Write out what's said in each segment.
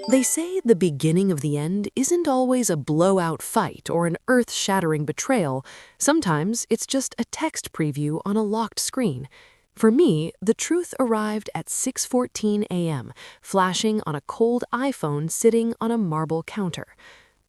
They say the beginning of the end isn't always a blowout fight or an earth-shattering betrayal. Sometimes it's just a text preview on a locked screen. For me, the truth arrived at 6:14 a.m., flashing on a cold iPhone sitting on a marble counter.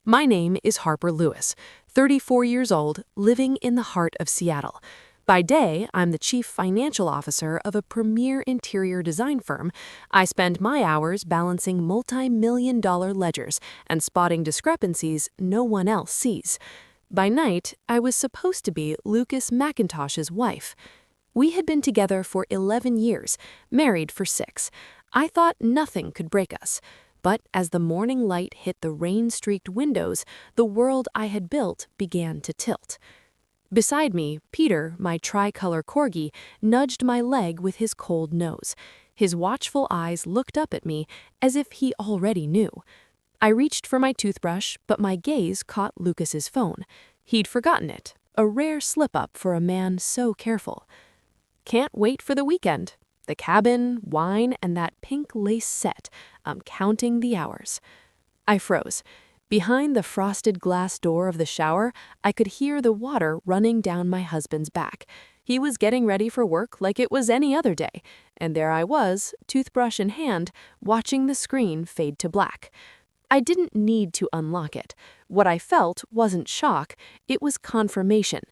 My name is Harper Lewis, 34 years old, living in the heart of Seattle. By day, I'm the chief financial officer of a premier interior design firm. I spend my hours balancing multi-million-dollar ledgers and spotting discrepancies no one else sees. By night, I was supposed to be Lukas McIntosh's wife. We had been together for 11 years, married for 6. I thought nothing could break us. But as the morning light hit the rain-streaked windows, the world I had built began to tilt. Beside me, Peter, my tricolor corgi, nudged my leg with his cold nose. His watchful eyes looked up at me as if he already knew. I reached for my toothbrush, but my gaze caught Lukas's phone. He'd forgotten it, a rare slip-up for a man so careful. Can't wait for the weekend. The cabin, wine, and that pink lace set. I'm counting the hours. I froze. Behind the frosted glass door of the shower, I could hear the water running down my husband's back. He was getting ready for work like it was any other day, and there I was, toothbrush in hand, watching the screen fade to black. I didn't need to unlock it. What I felt wasn't shock, it was confirmation.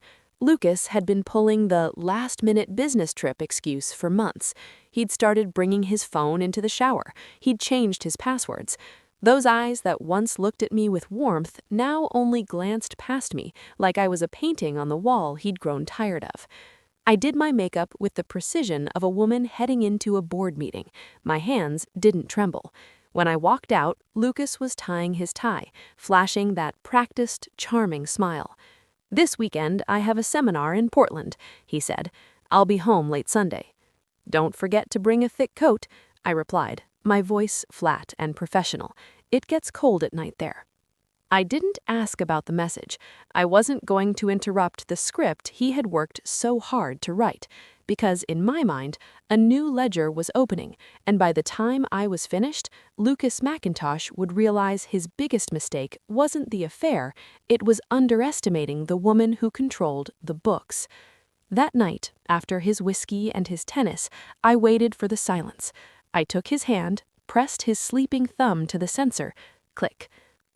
Lukas had been pulling the last-minute business trip excuse for months. He'd started bringing his phone into the shower. He'd changed his passwords. Those eyes that once looked at me with warmth now only glanced past me, like I was a painting on the wall he'd grown tired of. I did my makeup with the precision of a woman heading into a board meeting. My hands didn't tremble. When I walked out, Lukas was tying his tie, flashing that practiced, charming smile. "This weekend, I have a seminar in Portland," he said. "I'll be home late Sunday." "Don't forget to bring a thick coat," I replied, my voice flat and professional. It gets cold at night there. I didn't ask about the message. I wasn't going to interrupt the script he had worked so hard to write, because in my mind, a new ledger was opening, and by the time I was finished, Lukas McIntosh would realize his biggest mistake wasn't the affair, it was underestimating the woman who controlled the books. That night, after his whiskey and his tennis, I waited for the silence. I took his hand, pressed his sleeping thumb to the sensor. Click.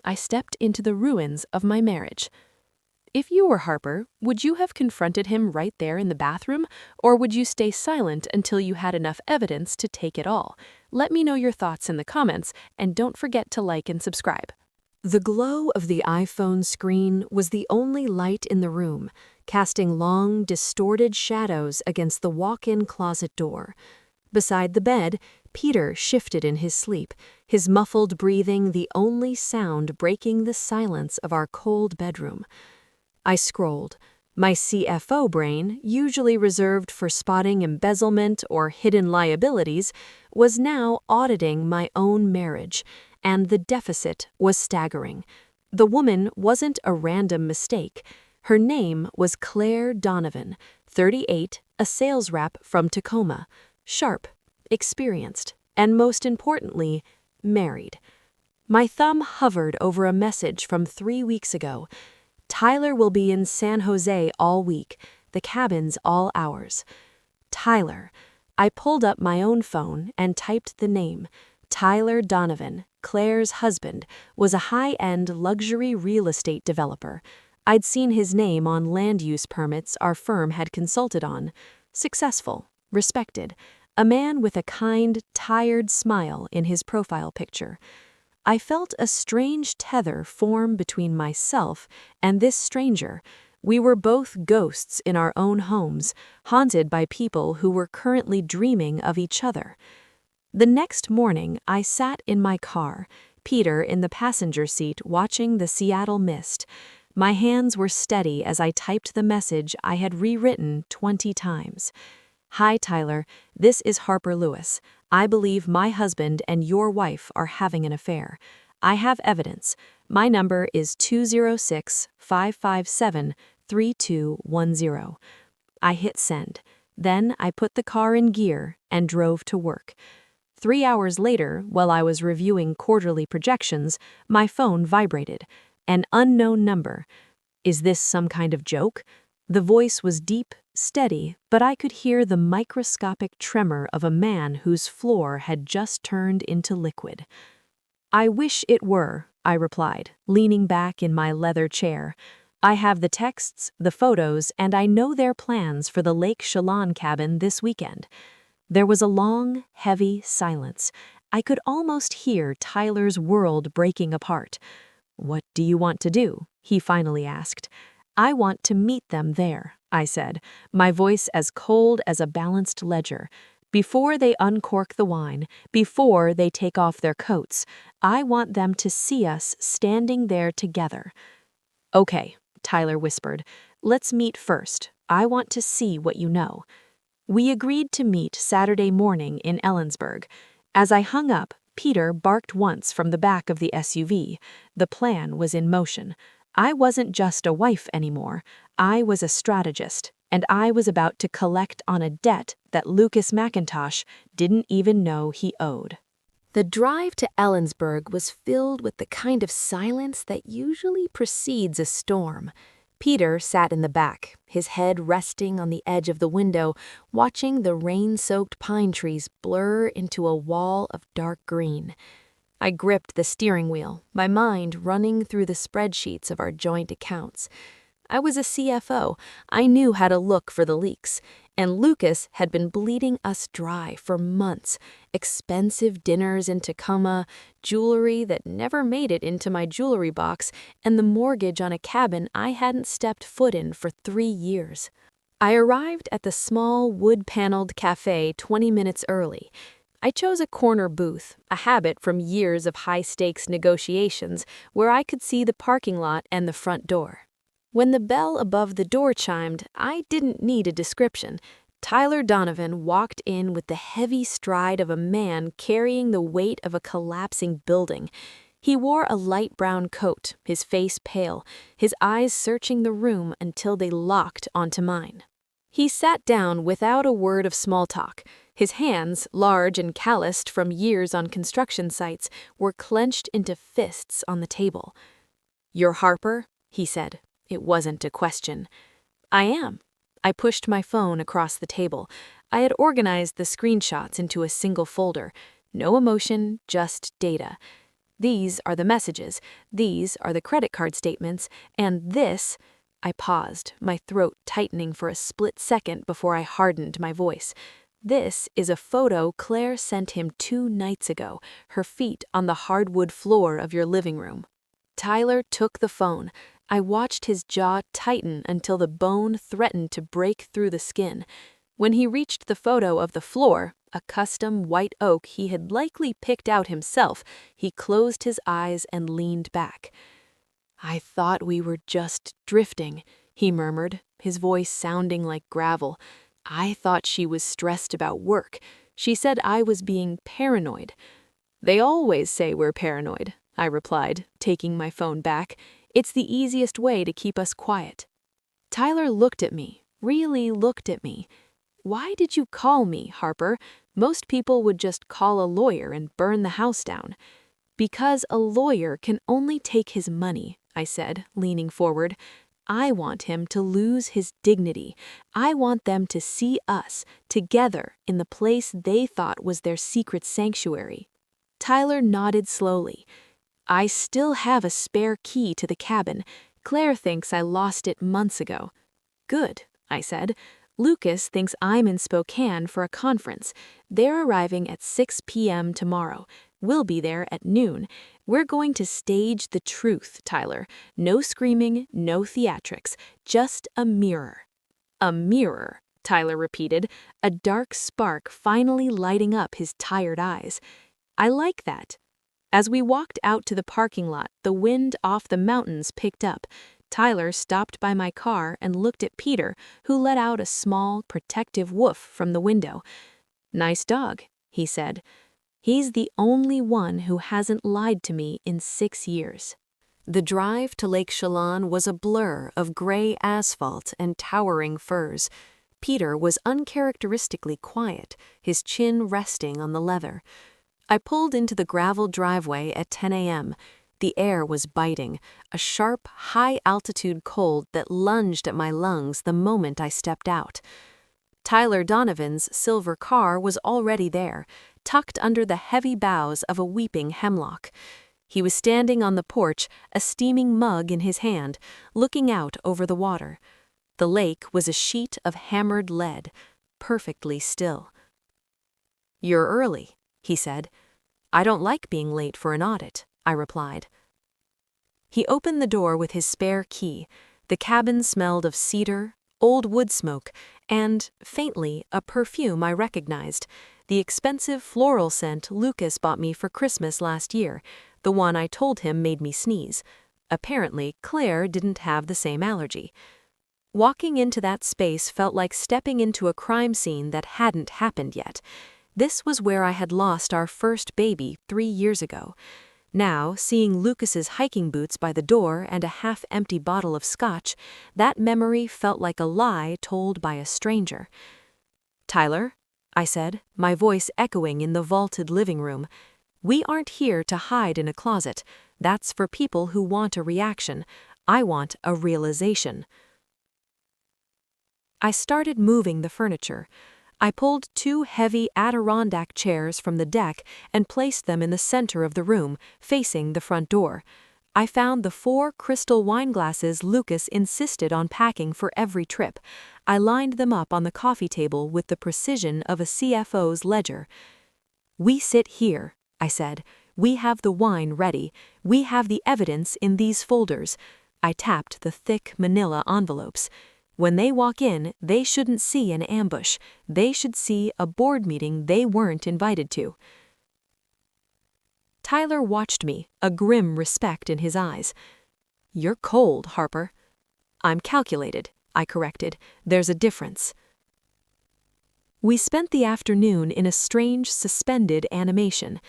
I stepped into the ruins of my marriage. If you were Harper, would you have confronted him right there in the bathroom, or would you stay silent until you had enough evidence to take it all? Let me know your thoughts in the comments, and don't forget to like and subscribe. The glow of the iPhone screen was the only light in the room, casting long, distorted shadows against the walk-in closet door. Beside the bed, Peter shifted in his sleep, his muffled breathing the only sound breaking the silence of our cold bedroom. I scrolled. My CFO brain, usually reserved for spotting embezzlement or hidden liabilities, was now auditing my own marriage, and the deficit was staggering. The woman wasn't a random mistake. Her name was Claire Donovan, 38, a sales rep from Tacoma. Sharp, experienced, and most importantly, married. My thumb hovered over a message from 3 weeks ago. "Tyler will be in San Jose all week, the cabin's all ours." Tyler. I pulled up my own phone and typed the name. Tyler Donovan, Claire's husband, was a high-end luxury real estate developer. I'd seen his name on land use permits our firm had consulted on. Successful. Respected, a man with a kind, tired smile in his profile picture. I felt a strange tether form between myself and this stranger. We were both ghosts in our own homes, haunted by people who were currently dreaming of each other. The next morning, I sat in my car, Peter in the passenger seat watching the Seattle mist. My hands were steady as I typed the message I had rewritten 20 times. "Hi, Tyler. This is Harper Lewis. I believe my husband and your wife are having an affair. I have evidence. My number is 206-557-3210. I hit send. Then I put the car in gear and drove to work. 3 hours later, while I was reviewing quarterly projections, my phone vibrated. An unknown number. Is this some kind of joke? The voice was deep, steady, but I could hear the microscopic tremor of a man whose floor had just turned into liquid. I wish it were, I replied, leaning back in my leather chair. I have the texts, the photos, and I know their plans for the Lake Chelan cabin this weekend. There was a long, heavy silence. I could almost hear Tyler's world breaking apart. "What do you want to do?" he finally asked. "I want to meet them there," I said, my voice as cold as a balanced ledger. "Before they uncork the wine, before they take off their coats, I want them to see us standing there together." "Okay," Tyler whispered. "Let's meet first. I want to see what you know." We agreed to meet Saturday morning in Ellensburg. As I hung up, Peter barked once from the back of the SUV. The plan was in motion. I wasn't just a wife anymore. I was a strategist, and I was about to collect on a debt that Lukas McIntosh didn't even know he owed. The drive to Ellensburg was filled with the kind of silence that usually precedes a storm. Peter sat in the back, his head resting on the edge of the window, watching the rain-soaked pine trees blur into a wall of dark green. I gripped the steering wheel, my mind running through the spreadsheets of our joint accounts. I was a CFO. I knew how to look for the leaks, and Lukas had been bleeding us dry for months. Expensive dinners in Tacoma, jewelry that never made it into my jewelry box, and the mortgage on a cabin I hadn't stepped foot in for 3 years. I arrived at the small wood-paneled cafe 20 minutes early. I chose a corner booth, a habit from years of high-stakes negotiations, where I could see the parking lot and the front door. When the bell above the door chimed, I didn't need a description. Tyler Donovan walked in with the heavy stride of a man carrying the weight of a collapsing building. He wore a light brown coat, his face pale, his eyes searching the room until they locked onto mine. He sat down without a word of small talk. His hands, large and calloused from years on construction sites, were clenched into fists on the table. "You're Harper?" he said. It wasn't a question. "I am." I pushed my phone across the table. I had organized the screenshots into a single folder. No emotion, just data. These are the messages. These are the credit card statements. And this... I paused, my throat tightening for a split second before I hardened my voice. "This is a photo Claire sent him 2 nights ago, her feet on the hardwood floor of your living room." Tyler took the phone. I watched his jaw tighten until the bone threatened to break through the skin. When he reached the photo of the floor, a custom white oak he had likely picked out himself, he closed his eyes and leaned back. "I thought we were just drifting," he murmured, his voice sounding like gravel. "I thought she was stressed about work. She said I was being paranoid." "They always say we're paranoid," I replied, taking my phone back. "It's the easiest way to keep us quiet." Tyler looked at me, really looked at me. "Why did you call me, Harper? Most people would just call a lawyer and burn the house down." "Because a lawyer can only take his money," I said, leaning forward. "I want him to lose his dignity. I want them to see us, together, in the place they thought was their secret sanctuary." Tyler nodded slowly. "I still have a spare key to the cabin. Claire thinks I lost it months ago." "Good," I said. "Lukas thinks I'm in Spokane for a conference. They're arriving at 6 p.m. tomorrow. We'll be there at noon. We're going to stage the truth, Tyler. No screaming, no theatrics, just a mirror." "A mirror," Tyler repeated, a dark spark finally lighting up his tired eyes. "I like that." As we walked out to the parking lot, the wind off the mountains picked up. Tyler stopped by my car and looked at Peter, who let out a small, protective woof from the window. "Nice dog," he said. "He's the only one who hasn't lied to me in 6 years." The drive to Lake Chelan was a blur of gray asphalt and towering firs. Peter was uncharacteristically quiet, his chin resting on the leather. I pulled into the gravel driveway at 10 a.m. The air was biting, a sharp, high-altitude cold that lunged at my lungs the moment I stepped out. Tyler Donovan's silver car was already there, tucked under the heavy boughs of a weeping hemlock. He was standing on the porch, a steaming mug in his hand, looking out over the water. The lake was a sheet of hammered lead, perfectly still. "You're early," he said. "I don't like being late for an audit," I replied. He opened the door with his spare key. The cabin smelled of cedar, old wood smoke, and, faintly, a perfume I recognized, the expensive floral scent Lukas bought me for Christmas last year, the one I told him made me sneeze. Apparently, Claire didn't have the same allergy. Walking into that space felt like stepping into a crime scene that hadn't happened yet. This was where I had lost our first baby 3 years ago. Now, seeing Lukas's hiking boots by the door and a half-empty bottle of scotch, that memory felt like a lie told by a stranger. "Tyler," I said, my voice echoing in the vaulted living room, "we aren't here to hide in a closet. That's for people who want a reaction. I want a realization." I started moving the furniture. I pulled 2 heavy Adirondack chairs from the deck and placed them in the center of the room, facing the front door. I found the 4 crystal wine glasses Lukas insisted on packing for every trip. I lined them up on the coffee table with the precision of a CFO's ledger. "We sit here," I said. "We have the wine ready. We have the evidence in these folders." I tapped the thick manila envelopes. "When they walk in, they shouldn't see an ambush. They should see a board meeting they weren't invited to." Tyler watched me, a grim respect in his eyes. "You're cold, Harper." "I'm calculated," I corrected. "There's a difference." We spent the afternoon in a strange, suspended animation.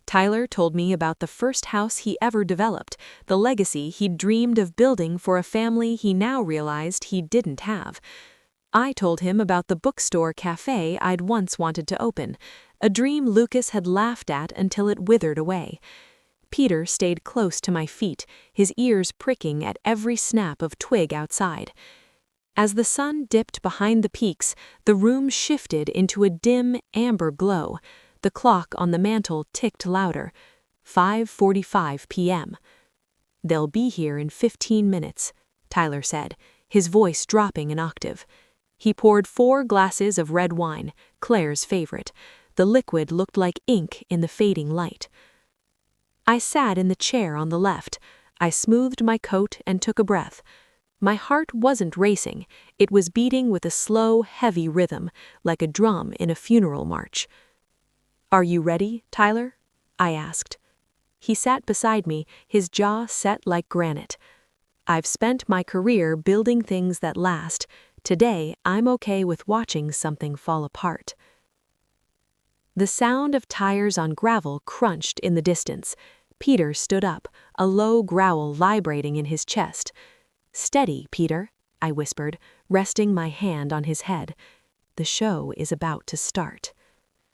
Tyler told me about the first house he ever developed, the legacy he'd dreamed of building for a family he now realized he didn't have. I told him about the bookstore cafe I'd once wanted to open, a dream Lukas had laughed at until it withered away. Peter stayed close to my feet, his ears pricking at every snap of twig outside. As the sun dipped behind the peaks, the room shifted into a dim, amber glow. The clock on the mantel ticked louder. 5:45 p.m. "They'll be here in 15 minutes, Tyler said, his voice dropping an octave. He poured 4 glasses of red wine, Claire's favorite. The liquid looked like ink in the fading light. I sat in the chair on the left. I smoothed my coat and took a breath. My heart wasn't racing. It was beating with a slow, heavy rhythm, like a drum in a funeral march. "Are you ready, Tyler?" I asked. He sat beside me, his jaw set like granite. "I've spent my career building things that last. Today, I'm okay with watching something fall apart." The sound of tires on gravel crunched in the distance. Peter stood up, a low growl vibrating in his chest. "Steady, Peter," I whispered, resting my hand on his head. "The show is about to start."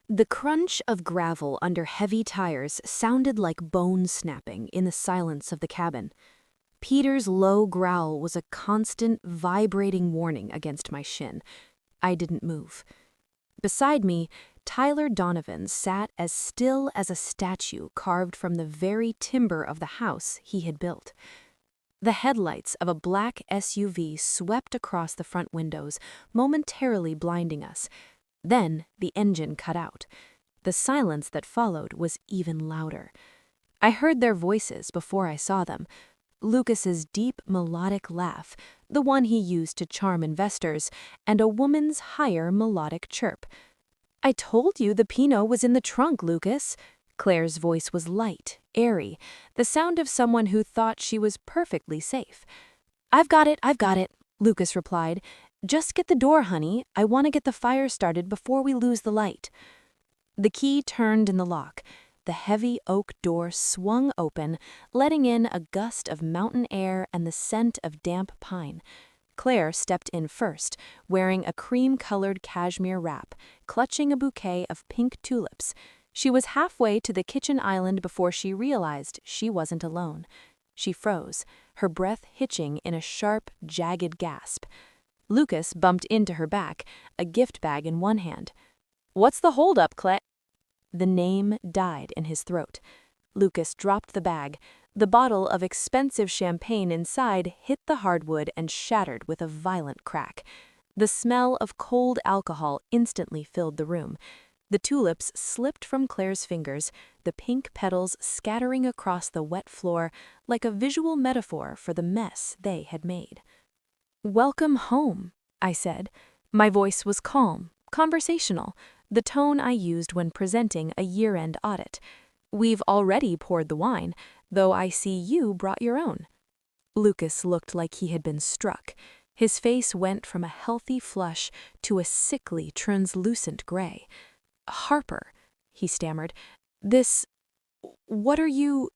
The crunch of gravel under heavy tires sounded like bone snapping in the silence of the cabin. Peter's low growl was a constant, vibrating warning against my shin. I didn't move. Beside me, Tyler Donovan sat as still as a statue carved from the very timber of the house he had built. The headlights of a black SUV swept across the front windows, momentarily blinding us. Then the engine cut out. The silence that followed was even louder. I heard their voices before I saw them. Lukas's deep melodic laugh, the one he used to charm investors, and a woman's higher melodic chirp. "I told you the Pinot was in the trunk, Lukas." Claire's voice was light, airy, the sound of someone who thought she was perfectly safe. I've got it," Lukas replied. "Just get the door, honey. I want to get the fire started before we lose the light." The key turned in the lock. The heavy oak door swung open, letting in a gust of mountain air and the scent of damp pine. Claire stepped in first, wearing a cream-colored cashmere wrap, clutching a bouquet of pink tulips. She was halfway to the kitchen island before she realized she wasn't alone. She froze, her breath hitching in a sharp, jagged gasp. Lukas bumped into her back, a gift bag in one hand. "What's the holdup, Claire?" The name died in his throat. Lukas dropped the bag. The bottle of expensive champagne inside hit the hardwood and shattered with a violent crack. The smell of cold alcohol instantly filled the room. The tulips slipped from Claire's fingers, the pink petals scattering across the wet floor like a visual metaphor for the mess they had made. "Welcome home," I said. My voice was calm, conversational, the tone I used when presenting a year-end audit. "We've already poured the wine, though I see you brought your own." Lukas looked like he had been struck. His face went from a healthy flush to a sickly, translucent gray. "Harper," he stammered, what are you—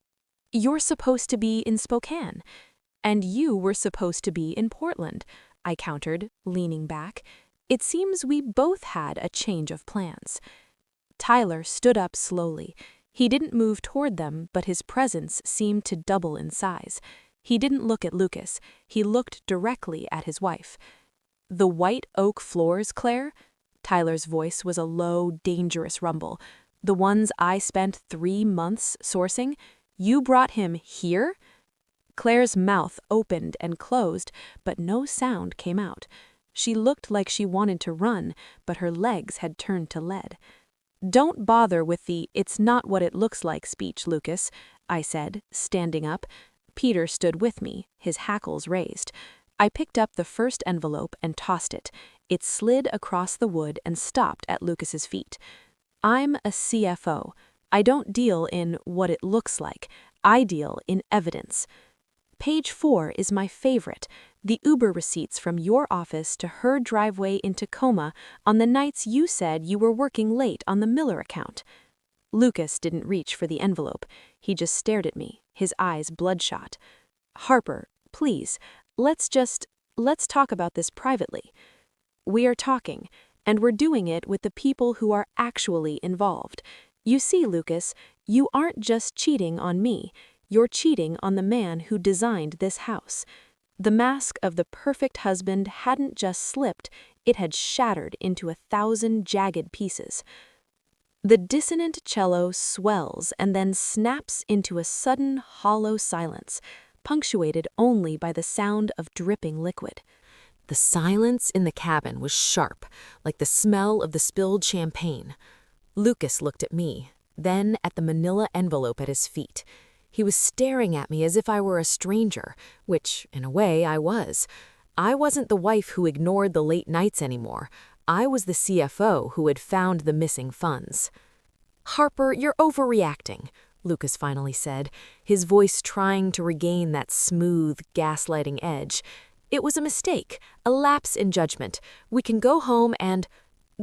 You're supposed to be in Spokane." "And you were supposed to be in Portland," I countered, leaning back. It seems we both had a change of plans. Tyler stood up slowly. He didn't move toward them, but his presence seemed to double in size. He didn't look at Lukas. He looked directly at his wife. "The white oak floors, Claire?" Tyler's voice was a low, dangerous rumble. "The ones I spent 3 months sourcing? You brought him here?" Claire's mouth opened and closed, but no sound came out. She looked like she wanted to run, but her legs had turned to lead. "Don't bother with the 'it's not what it looks like' speech, Lukas," I said, standing up. Peter stood with me, his hackles raised. I picked up the first envelope and tossed it. It slid across the wood and stopped at Lukas's feet. "I'm a CFO. I don't deal in what it looks like. I deal in evidence. Page 4 is my favorite, the Uber receipts from your office to her driveway in Tacoma on the nights you said you were working late on the Miller account." Lukas didn't reach for the envelope. He just stared at me, his eyes bloodshot. "Harper, please, let's talk about this privately." "We are talking, and we're doing it with the people who are actually involved. You see, Lukas, you aren't just cheating on me. You're cheating on the man who designed this house." The mask of the perfect husband hadn't just slipped, it had shattered into 1,000 jagged pieces. The dissonant cello swells and then snaps into a sudden hollow silence, punctuated only by the sound of dripping liquid. The silence in the cabin was sharp, like the smell of the spilled champagne. Lukas looked at me, then at the manila envelope at his feet. He was staring at me as if I were a stranger, which, in a way, I was. I wasn't the wife who ignored the late nights anymore. I was the CFO who had found the missing funds. "Harper, you're overreacting," Lukas finally said, his voice trying to regain that smooth, gaslighting edge. "It was a mistake, a lapse in judgment. We can go home and—"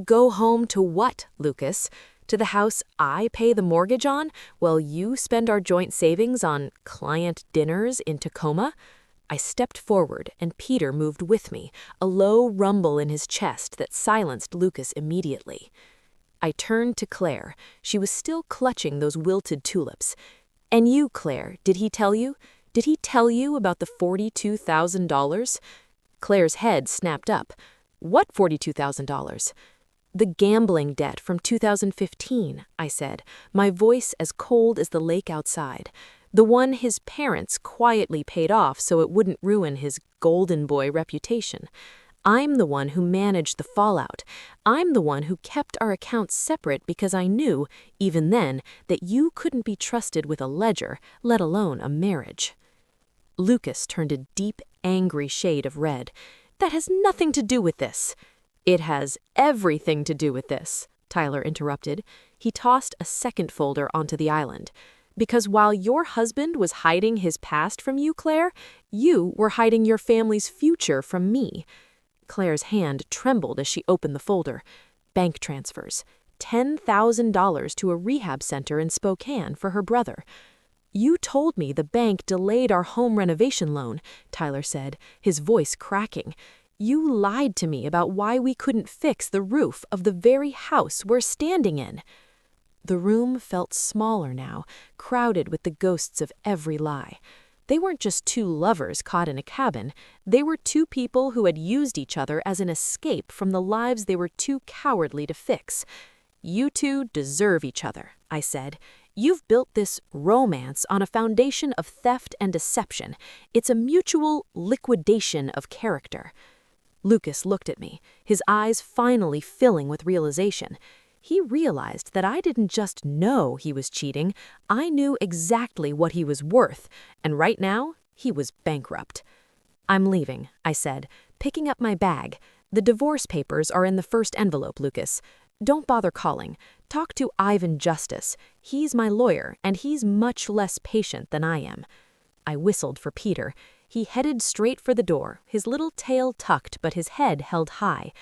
"Go home to what, Lukas? To the house I pay the mortgage on, while you spend our joint savings on client dinners in Tacoma?" I stepped forward, and Peter moved with me, a low rumble in his chest that silenced Lukas immediately. I turned to Claire. She was still clutching those wilted tulips. "And you, Claire, did he tell you? Did he tell you about the $42,000? Claire's head snapped up. "What $42,000? "The gambling debt from 2015, I said, my voice as cold as the lake outside. The one his parents quietly paid off so it wouldn't ruin his golden boy reputation. I'm the one who managed the fallout. I'm the one who kept our accounts separate because I knew, even then, that you couldn't be trusted with a ledger, let alone a marriage." Lukas turned a deep, angry shade of red. "That has nothing to do with this." "It has everything to do with this," Tyler interrupted. He tossed a second folder onto the island. "Because while your husband was hiding his past from you, Claire, you were hiding your family's future from me." Claire's hand trembled as she opened the folder. Bank transfers. $10,000 to a rehab center in Spokane for her brother. "You told me the bank delayed our home renovation loan," Tyler said, his voice cracking. "You lied to me about why we couldn't fix the roof of the very house we're standing in." The room felt smaller now, crowded with the ghosts of every lie. They weren't just two lovers caught in a cabin. They were two people who had used each other as an escape from the lives they were too cowardly to fix. "You two deserve each other," I said. "You've built this romance on a foundation of theft and deception. It's a mutual liquidation of character." Lukas looked at me, his eyes finally filling with realization. He realized that I didn't just know he was cheating, I knew exactly what he was worth, and right now, he was bankrupt. "I'm leaving," I said, picking up my bag. "The divorce papers are in the first envelope, Lukas. Don't bother calling. Talk to Ivan Justice. He's my lawyer, and he's much less patient than I am." I whistled for Peter. He headed straight for the door, his little tail tucked but his head held high.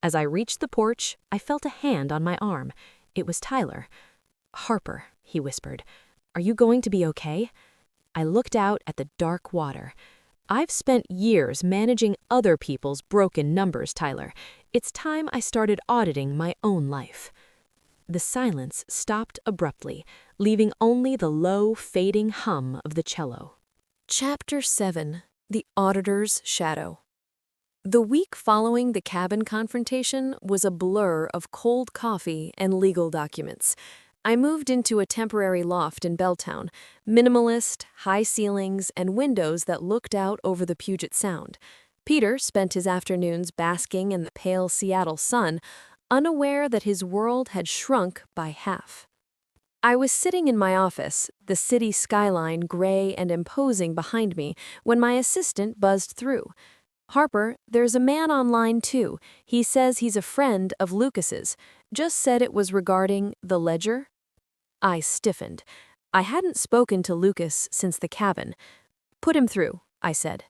As I reached the porch, I felt a hand on my arm. It was Tyler. "Harper," he whispered, "are you going to be okay?" I looked out at the dark water. "I've spent years managing other people's broken numbers, Tyler. It's time I started auditing my own life." The silence stopped abruptly, leaving only the low, fading hum of the cello. Chapter 7: The Auditor's Shadow. The week following the cabin confrontation was a blur of cold coffee and legal documents. I moved into a temporary loft in Belltown, minimalist, high ceilings, and windows that looked out over the Puget Sound. Peter spent his afternoons basking in the pale Seattle sun, unaware that his world had shrunk by half. I was sitting in my office, the city skyline gray and imposing behind me, when my assistant buzzed through. "Harper, there's a man online too. He says he's a friend of Lukas's. Just said it was regarding the ledger." I stiffened. I hadn't spoken to Lukas since the cabin. "Put him through," I said.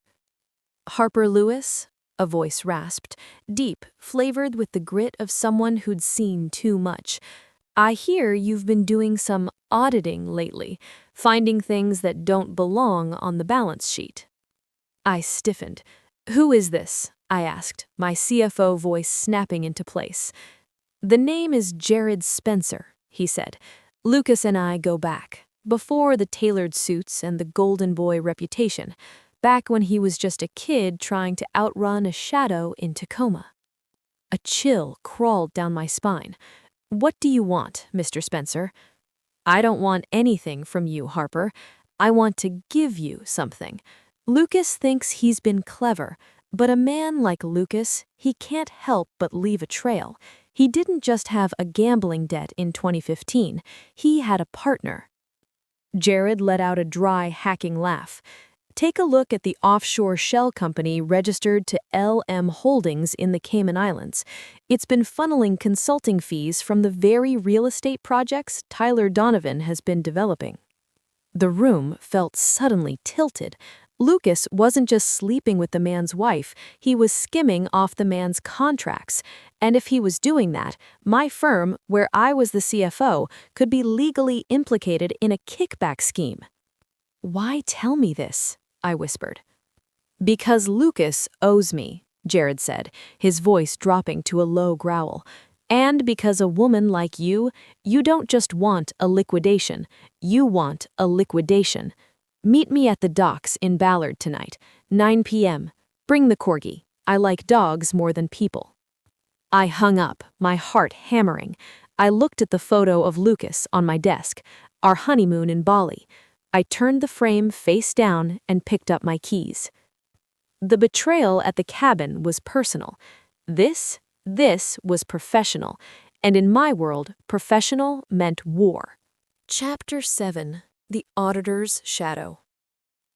"Harper Lewis?" a voice rasped, deep, flavored with the grit of someone who'd seen too much. "I hear you've been doing some auditing lately, finding things that don't belong on the balance sheet." I stiffened. "Who is this?" I asked, my CFO voice snapping into place. "The name is Jared Spencer," he said. "Lukas and I go back, before the tailored suits and the golden boy reputation, back when he was just a kid trying to outrun a shadow in Tacoma." A chill crawled down my spine. "What do you want, Mr. Spencer?" "I don't want anything from you, Harper. I want to give you something. Lukas thinks he's been clever, but a man like Lukas, he can't help but leave a trail. He didn't just have a gambling debt in 2015, he had a partner." Jared let out a dry, hacking laugh. "Take a look at the offshore shell company registered to LM Holdings in the Cayman Islands. It's been funneling consulting fees from the very real estate projects Tyler Donovan has been developing." The room felt suddenly tilted. Lukas wasn't just sleeping with the man's wife, he was skimming off the man's contracts. And if he was doing that, my firm, where I was the CFO, could be legally implicated in a kickback scheme. "Why tell me this?" I whispered. "Because Lukas owes me," Jared said, his voice dropping to a low growl. "And because a woman like you don't just want a liquidation, you want a liquidation. Meet me at the docks in Ballard tonight, 9 p.m. Bring the corgi. I like dogs more than people." I hung up, my heart hammering. I looked at the photo of Lukas on my desk, our honeymoon in Bali. I turned the frame face down and picked up my keys. The betrayal at the cabin was personal. This was professional. And in my world, professional meant war. Chapter 7: The Auditor's Shadow.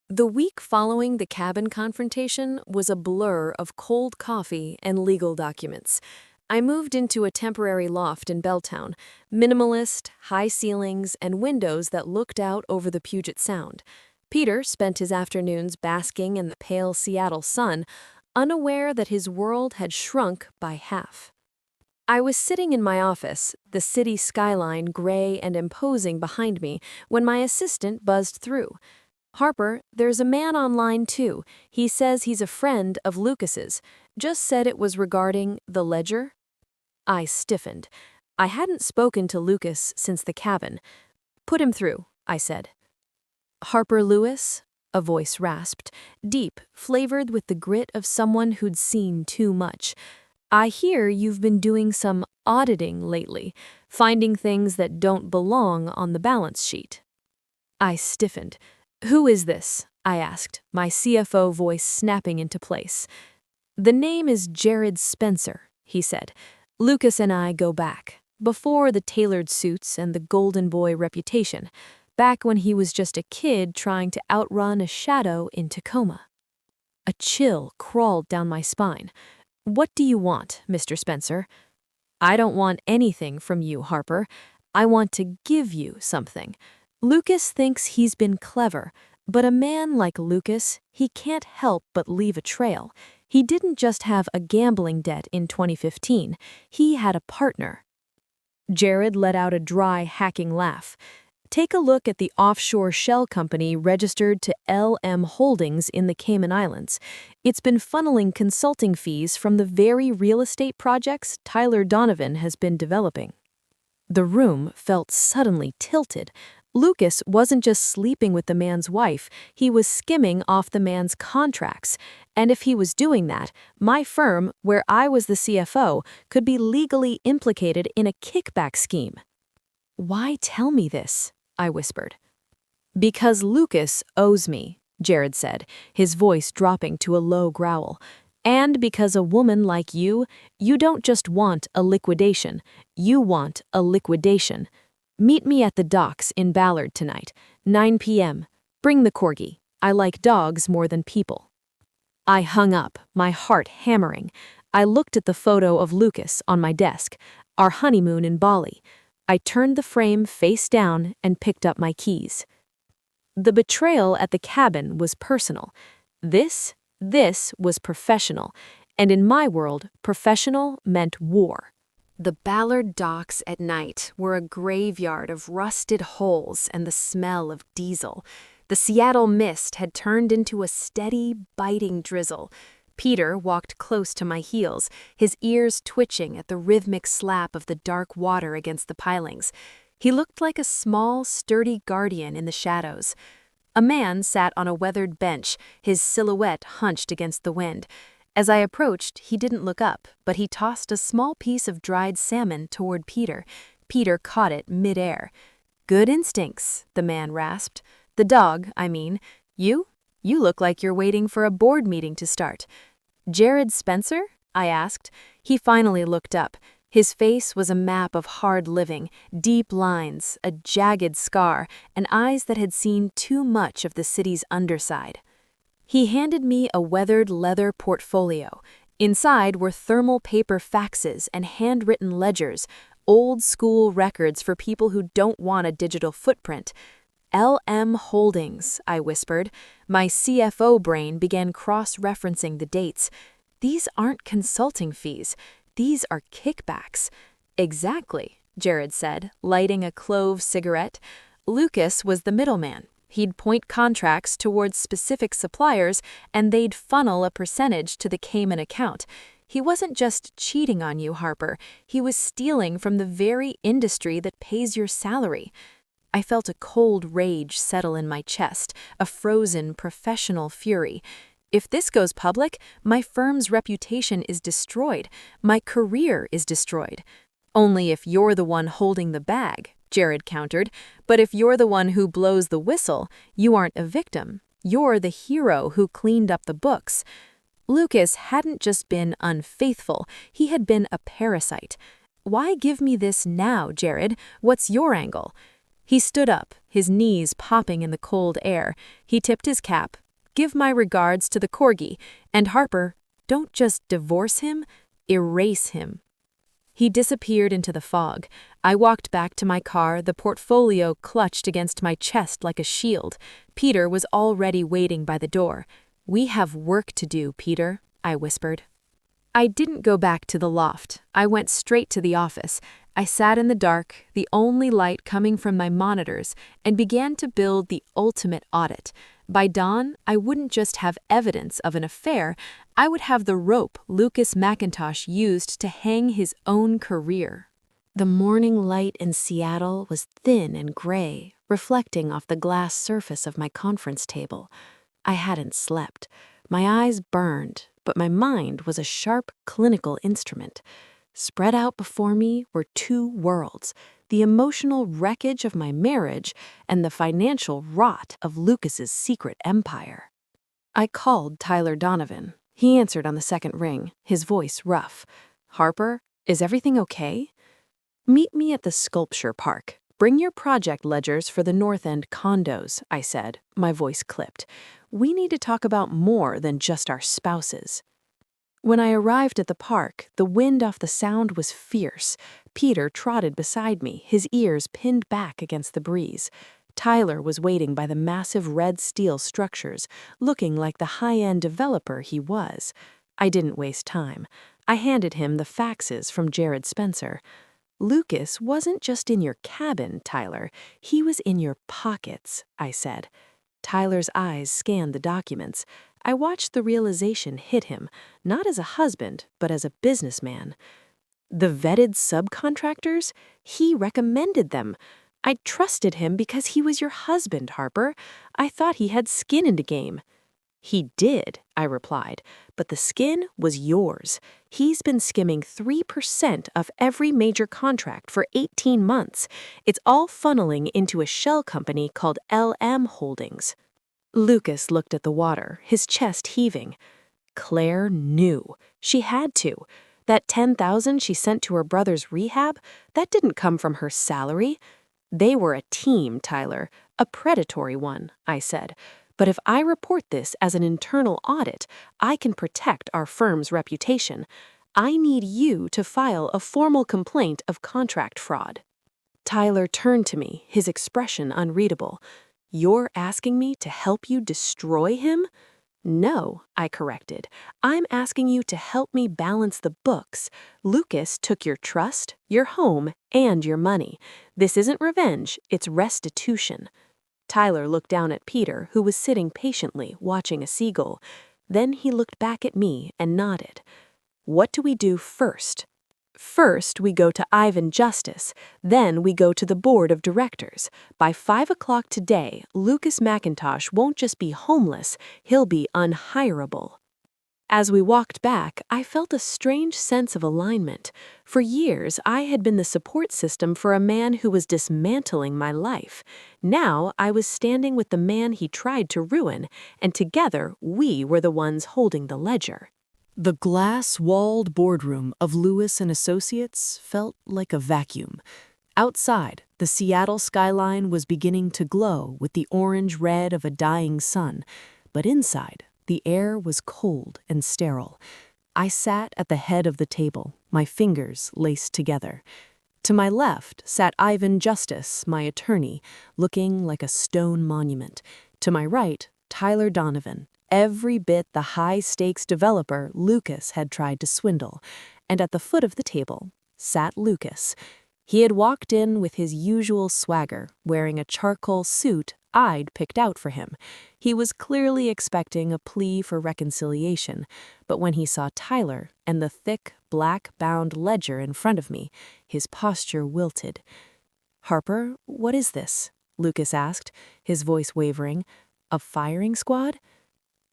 The week following the cabin confrontation was a blur of cold coffee and legal documents. I moved into a temporary loft in Belltown, minimalist, high ceilings, and windows that looked out over the Puget Sound. Peter spent his afternoons basking in the pale Seattle sun, unaware that his world had shrunk by half. I was sitting in my office, the city skyline gray and imposing behind me, when my assistant buzzed through. "Harper, there's a man online too. He says he's a friend of Lukas's. Just said it was regarding the ledger." I stiffened. I hadn't spoken to Lukas since the cabin. "Put him through," I said. "Harper Lewis?" A voice rasped, deep, flavored with the grit of someone who'd seen too much. "I hear you've been doing some auditing lately, finding things that don't belong on the balance sheet." I stiffened. "Who is this?" I asked, my CFO voice snapping into place. "The name is Jared Spencer," he said. "Lukas and I go back, before the tailored suits and the golden boy reputation, back when he was just a kid trying to outrun a shadow in Tacoma." A chill crawled down my spine. "What do you want, Mr. Spencer?" "I don't want anything from you, Harper. I want to give you something. Lukas thinks he's been clever, but a man like Lukas, he can't help but leave a trail. He didn't just have a gambling debt in 2015, he had a partner." Jared let out a dry, hacking laugh. "Take a look at the offshore shell company registered to LM Holdings in the Cayman Islands. It's been funneling consulting fees from the very real estate projects Tyler Donovan has been developing." The room felt suddenly tilted. Lukas wasn't just sleeping with the man's wife, he was skimming off the man's contracts. And if he was doing that, my firm, where I was the CFO, could be legally implicated in a kickback scheme. "Why tell me this?" I whispered. "Because Lukas owes me," Jared said, his voice dropping to a low growl. "And because a woman like you don't just want a liquidation, you want a liquidation. Meet me at the docks in Ballard tonight, 9 p.m. Bring the corgi. I like dogs more than people." I hung up, my heart hammering. I looked at the photo of Lukas on my desk, our honeymoon in Bali. I turned the frame face down and picked up my keys. The betrayal at the cabin was personal. This was professional. And in my world, professional meant war. The Ballard docks at night were a graveyard of rusted hulls and the smell of diesel. The Seattle mist had turned into a steady, biting drizzle. Peter walked close to my heels, his ears twitching at the rhythmic slap of the dark water against the pilings. He looked like a small, sturdy guardian in the shadows. A man sat on a weathered bench, his silhouette hunched against the wind. As I approached, he didn't look up, but he tossed a small piece of dried salmon toward Peter. Peter caught it mid-air. "Good instincts," the man rasped. "The dog, I mean. You look like you're waiting for a board meeting to start." "Jared Spencer?" I asked. He finally looked up. His face was a map of hard living, deep lines, a jagged scar, and eyes that had seen too much of the city's underside. He handed me a weathered leather portfolio. Inside were thermal paper faxes and handwritten ledgers, old-school records for people who don't want a digital footprint. "LM Holdings," I whispered. My CFO brain began cross-referencing the dates. "These aren't consulting fees. These are kickbacks." "Exactly," Jared said, lighting a clove cigarette. "Lukas was the middleman. He'd point contracts towards specific suppliers, and they'd funnel a percentage to the Cayman account. He wasn't just cheating on you, Harper. He was stealing from the very industry that pays your salary." I felt a cold rage settle in my chest, a frozen professional fury. If this goes public, my firm's reputation is destroyed. My career is destroyed. "Only if you're the one holding the bag," Jared countered. "But if you're the one who blows the whistle, you aren't a victim. You're the hero who cleaned up the books." Lukas hadn't just been unfaithful, he had been a parasite. "Why give me this now, Jared? What's your angle?" He stood up, his knees popping in the cold air. He tipped his cap. "Give my regards to the corgi. And Harper, don't just divorce him, erase him." He disappeared into the fog. I walked back to my car, the portfolio clutched against my chest like a shield. Peter was already waiting by the door. "We have work to do, Peter," I whispered. I didn't go back to the loft. I went straight to the office. I sat in the dark, the only light coming from my monitors, and began to build the ultimate audit. By dawn, I wouldn't just have evidence of an affair, I would have the rope Lukas McIntosh used to hang his own career. The morning light in Seattle was thin and gray, reflecting off the glass surface of my conference table. I hadn't slept. My eyes burned, but my mind was a sharp, clinical instrument. Spread out before me were two worlds, the emotional wreckage of my marriage and the financial rot of Lukas's secret empire. I called Tyler Donovan. He answered on the second ring, his voice rough. "Harper, is everything okay?" "Meet me at the sculpture park. Bring your project ledgers for the North End condos," I said, my voice clipped. "We need to talk about more than just our spouses." When I arrived at the park, the wind off the sound was fierce. Peter trotted beside me, his ears pinned back against the breeze. Tyler was waiting by the massive red steel structures, looking like the high-end developer he was. I didn't waste time. I handed him the faxes from Jared Spencer. "Lukas wasn't just in your cabin, Tyler. He was in your pockets," I said. Tyler's eyes scanned the documents. I watched the realization hit him, not as a husband, but as a businessman. "The vetted subcontractors? He recommended them. I trusted him because he was your husband, Harper. I thought he had skin in the game." "He did," I replied, "but the skin was yours. He's been skimming 3% of every major contract for 18 months. It's all funneling into a shell company called LM Holdings." Lukas looked at the water, his chest heaving. Claire knew. She had to. That $10,000 she sent to her brother's rehab, that didn't come from her salary. "They were a team, Tyler, a predatory one," I said. "But if I report this as an internal audit, I can protect our firm's reputation. I need you to file a formal complaint of contract fraud." Tyler turned to me, his expression unreadable. "You're asking me to help you destroy him?" "No," I corrected. "I'm asking you to help me balance the books. Lukas took your trust, your home, and your money. This isn't revenge, it's restitution." Tyler looked down at Peter, who was sitting patiently, watching a seagull. Then he looked back at me and nodded. "What do we do first?" "First, we go to Ivan Justice. Then we go to the board of directors. By 5 o'clock today, Lukas McIntosh won't just be homeless, he'll be unhireable." As we walked back, I felt a strange sense of alignment. For years, I had been the support system for a man who was dismantling my life. Now, I was standing with the man he tried to ruin, and together, we were the ones holding the ledger. The glass-walled boardroom of Lewis and Associates felt like a vacuum. Outside, the Seattle skyline was beginning to glow with the orange red of a dying sun, but inside, the air was cold and sterile. I sat at the head of the table, my fingers laced together. To my left sat Ivan Justice, my attorney, looking like a stone monument. To my right, Tyler Donovan, every bit the high-stakes developer Lukas had tried to swindle. And at the foot of the table sat Lukas. He had walked in with his usual swagger, wearing a charcoal suit I'd picked out for him. He was clearly expecting a plea for reconciliation, but when he saw Tyler and the thick, black-bound ledger in front of me, his posture wilted. "Harper, what is this?" Lukas asked, his voice wavering. "A firing squad?"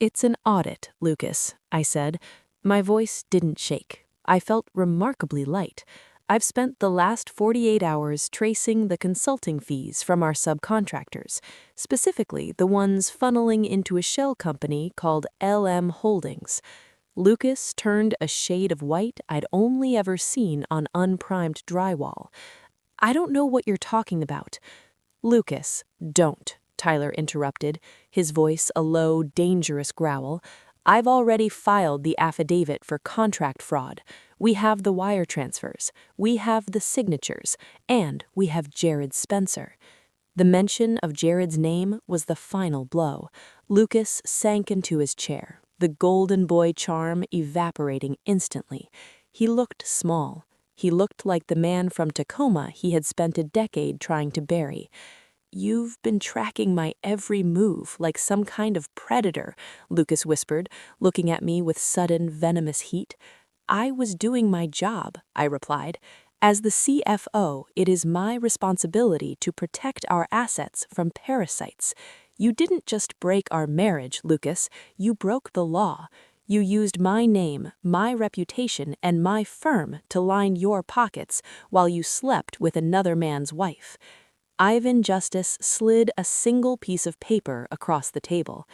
"It's an audit, Lukas," I said. My voice didn't shake. I felt remarkably light. "I've spent the last 48 hours tracing the consulting fees from our subcontractors, specifically the ones funneling into a shell company called LM Holdings." Lukas turned a shade of white I'd only ever seen on unprimed drywall. "I don't know what you're talking about." "Lukas, don't," Tyler interrupted, his voice a low, dangerous growl. "I've already filed the affidavit for contract fraud. We have the wire transfers, we have the signatures, and we have Jared Spencer." The mention of Jared's name was the final blow. Lukas sank into his chair, the golden boy charm evaporating instantly. He looked small. He looked like the man from Tacoma he had spent a decade trying to bury. "You've been tracking my every move like some kind of predator," Lukas whispered, looking at me with sudden, venomous heat. "I was doing my job," I replied. As the CFO, it is my responsibility to protect our assets from parasites. You didn't just break our marriage, Lukas. You broke the law. You used my name, my reputation, and my firm to line your pockets while you slept with another man's wife. Ivan Justice slid a single piece of paper across the table.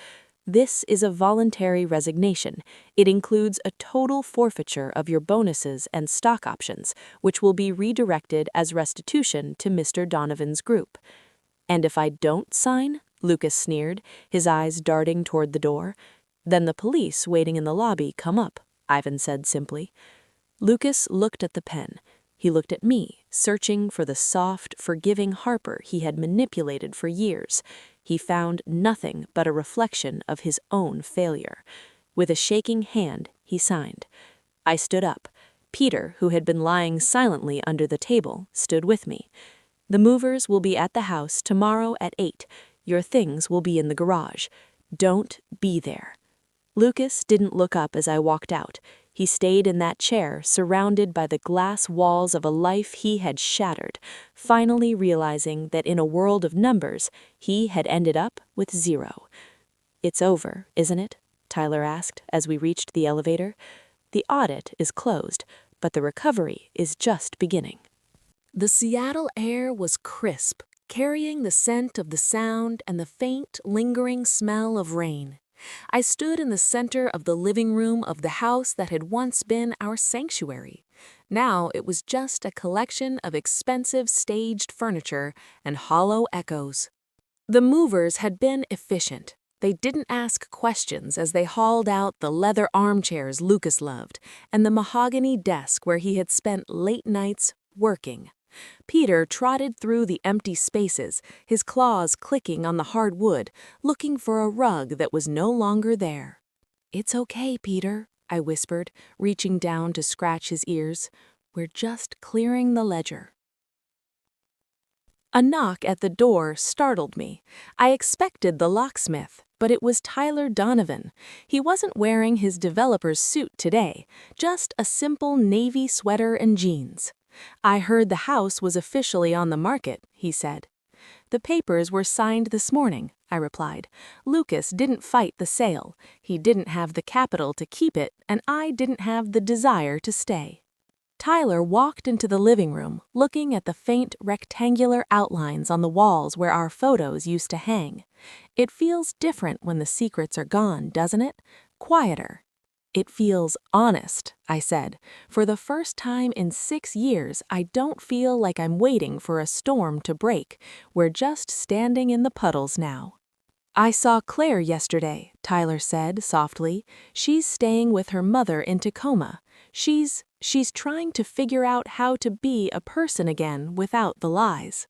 This is a voluntary resignation. It includes a total forfeiture of your bonuses and stock options, which will be redirected as restitution to Mr. Donovan's group. And if I don't sign? Lukas sneered, his eyes darting toward the door. Then the police waiting in the lobby come up, Ivan said simply. Lukas looked at the pen. He looked at me, searching for the soft, forgiving Harper he had manipulated for years. He found nothing but a reflection of his own failure. With a shaking hand, he signed. I stood up. Peter, who had been lying silently under the table, stood with me. The movers will be at the house tomorrow at 8. Your things will be in the garage. Don't be there. Lukas didn't look up as I walked out. He stayed in that chair, surrounded by the glass walls of a life he had shattered, finally realizing that in a world of numbers, he had ended up with 0. It's over, isn't it? Tyler asked as we reached the elevator. The audit is closed, but the recovery is just beginning. The Seattle air was crisp, carrying the scent of the sound and the faint, lingering smell of rain. I stood in the center of the living room of the house that had once been our sanctuary. Now it was just a collection of expensive staged furniture and hollow echoes. The movers had been efficient. They didn't ask questions as they hauled out the leather armchairs Lukas loved and the mahogany desk where he had spent late nights working. Peter trotted through the empty spaces, his claws clicking on the hard wood, looking for a rug that was no longer there. "It's okay, Peter," I whispered, reaching down to scratch his ears. "We're just clearing the ledger." A knock at the door startled me. I expected the locksmith, but it was Tyler Donovan. He wasn't wearing his developer's suit today, just a simple navy sweater and jeans. "I heard the house was officially on the market," he said. "The papers were signed this morning," I replied. "Lukas didn't fight the sale. He didn't have the capital to keep it, and I didn't have the desire to stay." Tyler walked into the living room, looking at the faint rectangular outlines on the walls where our photos used to hang. "It feels different when the secrets are gone, doesn't it? Quieter." "It feels honest," I said. "For the first time in 6 years, I don't feel like I'm waiting for a storm to break. We're just standing in the puddles now." "I saw Claire yesterday," Tyler said softly. "She's staying with her mother in Tacoma. She's trying to figure out how to be a person again without the lies."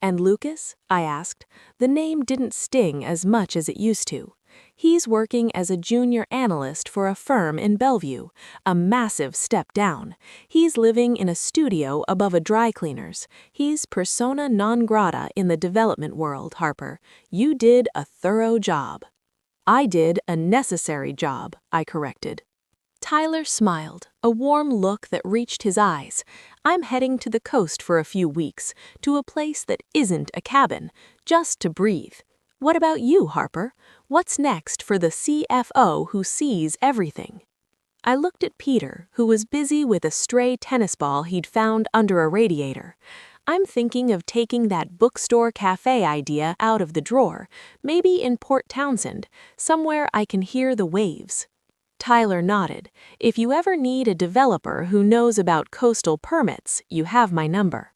"And Lukas?" I asked. The name didn't sting as much as it used to. "He's working as a junior analyst for a firm in Bellevue, a massive step down. He's living in a studio above a dry cleaner's. He's persona non grata in the development world, Harper. You did a thorough job." "I did a necessary job," I corrected. Tyler smiled, a warm look that reached his eyes. "I'm heading to the coast for a few weeks, to a place that isn't a cabin, just to breathe. What about you, Harper? What's next for the CFO who sees everything?" I looked at Peter, who was busy with a stray tennis ball he'd found under a radiator. "I'm thinking of taking that bookstore cafe idea out of the drawer, maybe in Port Townsend, somewhere I can hear the waves." Tyler nodded. "If you ever need a developer who knows about coastal permits, you have my number."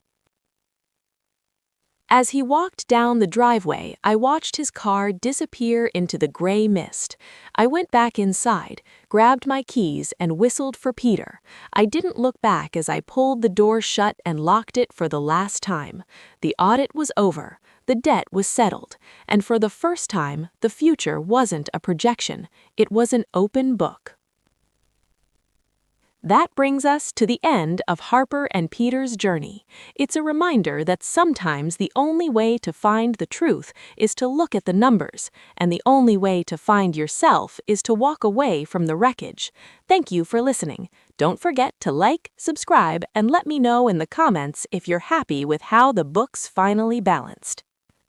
As he walked down the driveway, I watched his car disappear into the gray mist. I went back inside, grabbed my keys, and whistled for Peter. I didn't look back as I pulled the door shut and locked it for the last time. The audit was over, the debt was settled, and for the first time, the future wasn't a projection. It was an open book. That brings us to the end of Harper and Peter's journey. It's a reminder that sometimes the only way to find the truth is to look at the numbers, and the only way to find yourself is to walk away from the wreckage. Thank you for listening. Don't forget to like, subscribe, and let me know in the comments if you're happy with how the books finally balanced.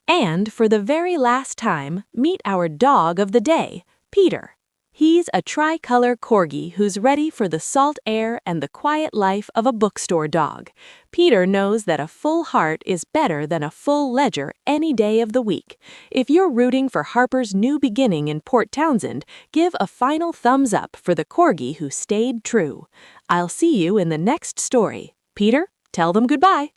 And for the very last time, meet our dog of the day, Peter. He's a tricolor corgi who's ready for the salt air and the quiet life of a bookstore dog. Peter knows that a full heart is better than a full ledger any day of the week. If you're rooting for Harper's new beginning in Port Townsend, give a final thumbs up for the corgi who stayed true. I'll see you in the next story. Peter, tell them goodbye.